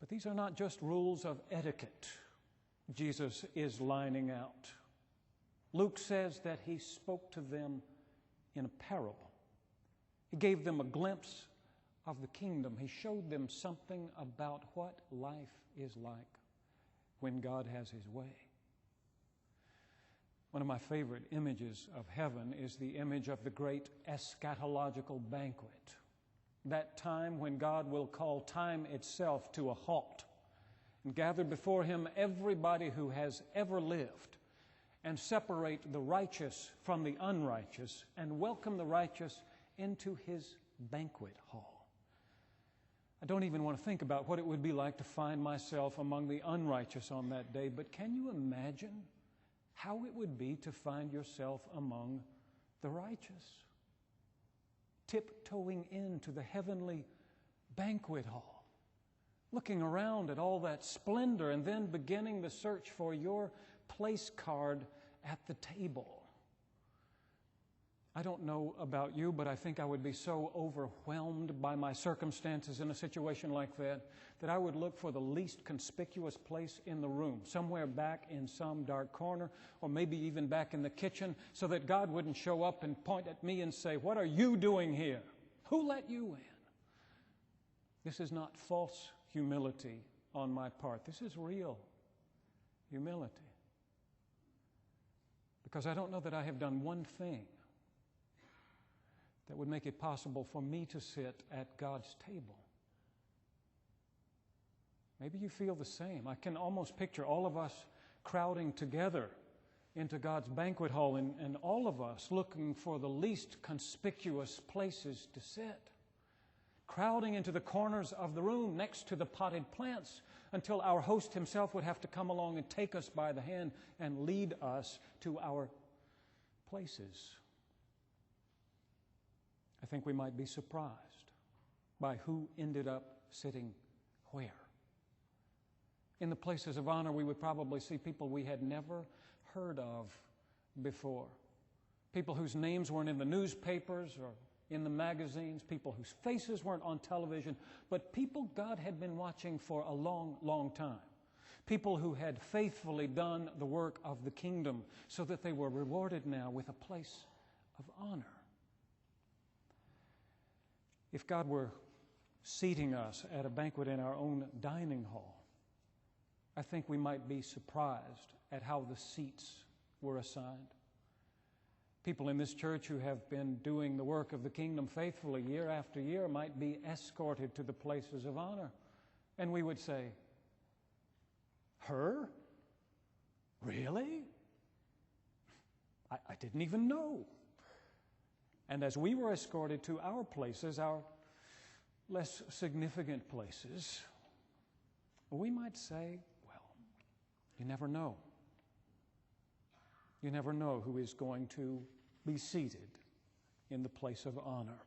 But these are not just rules of etiquette Jesus is lining out. Luke says that he spoke to them in a parable. He gave them a glimpse of the kingdom. He showed them something about what life is like when God has His way. One of my favorite images of heaven is the image of the great eschatological banquet. That time when God will call time itself to a halt and gather before Him everybody who has ever lived and separate the righteous from the unrighteous and welcome the righteous into His banquet hall. I don't even want to think about what it would be like to find myself among the unrighteous on that day, but can you imagine how it would be to find yourself among the righteous, tiptoeing into the heavenly banquet hall, looking around at all that splendor and then beginning the search for your place card at the table? I don't know about you, but I think I would be so overwhelmed by my circumstances in a situation like that that I would look for the least conspicuous place in the room, somewhere back in some dark corner, or maybe even back in the kitchen, so that God wouldn't show up and point at me and say, "What are you doing here? Who let you in?" This is not false humility on my part. This is real humility. Because I don't know that I have done one thing that would make it possible for me to sit at God's table. Maybe you feel the same. I can almost picture all of us crowding together into God's banquet hall and all of us looking for the least conspicuous places to sit, crowding into the corners of the room next to the potted plants until our host himself would have to come along and take us by the hand and lead us to our places. I think we might be surprised by who ended up sitting where. In the places of honor, we would probably see people we had never heard of before. People whose names weren't in the newspapers or in the magazines, people whose faces weren't on television, but people God had been watching for a long, long time. People who had faithfully done the work of the kingdom so that they were rewarded now with a place of honor. If God were seating us at a banquet in our own dining hall, I think we might be surprised at how the seats were assigned. People in this church who have been doing the work of the kingdom faithfully year after year might be escorted to the places of honor. And we would say, "Her? Really? I didn't even know." And as we were escorted to our places, our less significant places, we might say, "Well, you never know. You never know who is going to be seated in the place of honor."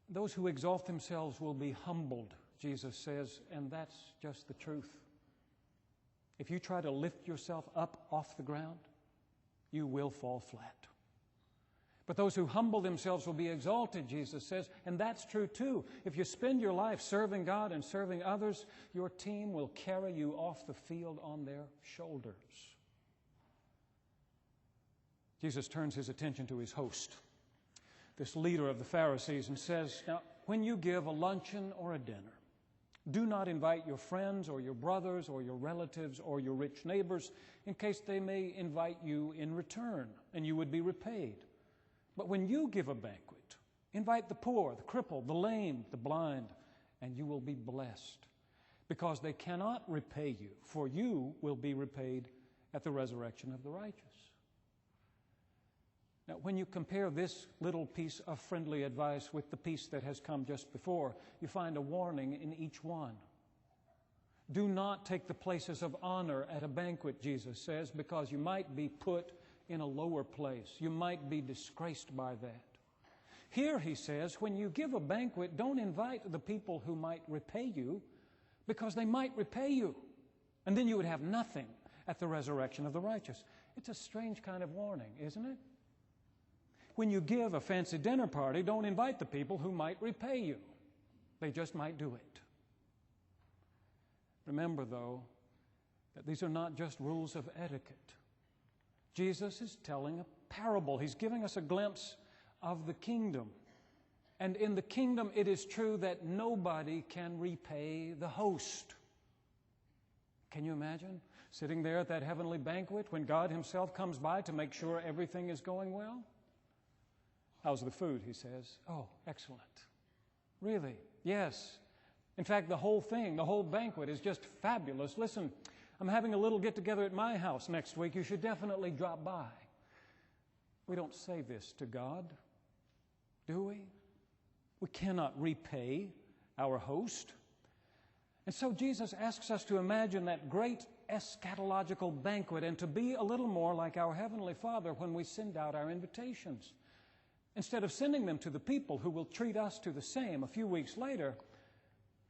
Those who exalt themselves will be humbled, Jesus says, and that's just the truth. If you try to lift yourself up off the ground, you will fall flat. But those who humble themselves will be exalted, Jesus says, and that's true too. If you spend your life serving God and serving others, your team will carry you off the field on their shoulders. Jesus turns His attention to His host, this leader of the Pharisees, and says, "Now, when you give a luncheon or a dinner, do not invite your friends or your brothers or your relatives or your rich neighbors in case they may invite you in return and you would be repaid. But when you give a banquet, invite the poor, the crippled, the lame, the blind, and you will be blessed, because they cannot repay you, for you will be repaid at the resurrection of the righteous." Now, when you compare this little piece of friendly advice with the piece that has come just before, you find a warning in each one. Do not take the places of honor at a banquet, Jesus says, because you might be put in a lower place. You might be disgraced by that. Here, He says, when you give a banquet, don't invite the people who might repay you, because they might repay you. And then you would have nothing at the resurrection of the righteous. It's a strange kind of warning, isn't it? When you give a fancy dinner party, don't invite the people who might repay you. They just might do it. Remember, though, that these are not just rules of etiquette. Jesus is telling a parable. He's giving us a glimpse of the kingdom. And in the kingdom, it is true that nobody can repay the host. Can you imagine sitting there at that heavenly banquet when God Himself comes by to make sure everything is going well? How's the food, he says. Oh, excellent. Really? Yes. In fact, the whole thing, the whole banquet is just fabulous. Listen, I'm having a little get-together at my house next week. You should definitely drop by. We don't say this to God, do we? We cannot repay our host. And so Jesus asks us to imagine that great eschatological banquet and to be a little more like our Heavenly Father when we send out our invitations. Instead of sending them to the people who will treat us to the same a few weeks later,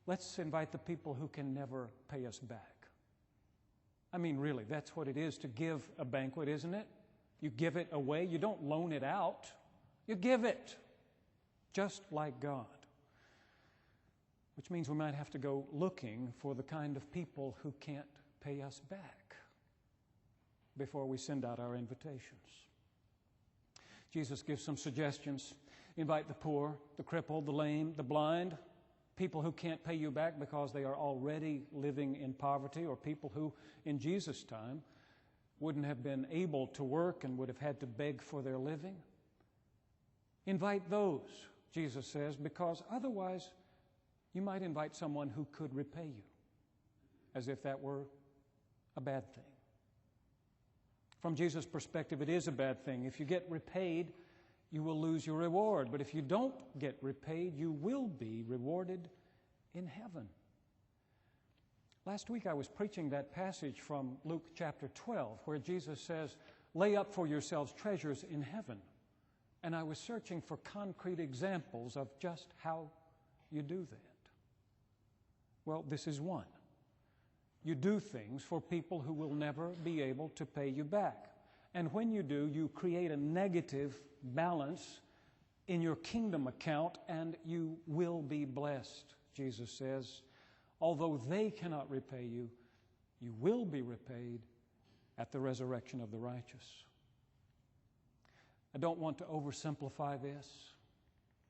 let's invite the people who can never pay us back. I mean, really, that's what it is to give a banquet, isn't it? You give it away. You don't loan it out. You give it, just like God. Which means we might have to go looking for the kind of people who can't pay us back before we send out our invitations. Jesus gives some suggestions. Invite the poor, the crippled, the lame, the blind, people who can't pay you back because they are already living in poverty, or people who, in Jesus' time, wouldn't have been able to work and would have had to beg for their living. Invite those, Jesus says, because otherwise you might invite someone who could repay you, as if that were a bad thing. From Jesus' perspective, it is a bad thing. If you get repaid, you will lose your reward. But if you don't get repaid, you will be rewarded in heaven. Last week I was preaching that passage from Luke chapter 12, where Jesus says, "Lay up for yourselves treasures in heaven." And I was searching for concrete examples of just how you do that. Well, this is one. You do things for people who will never be able to pay you back. And when you do, you create a negative balance in your kingdom account, and you will be blessed, Jesus says. Although they cannot repay you, you will be repaid at the resurrection of the righteous. I don't want to oversimplify this,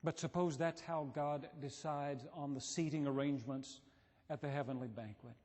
but suppose that's how God decides on the seating arrangements at the heavenly banquet.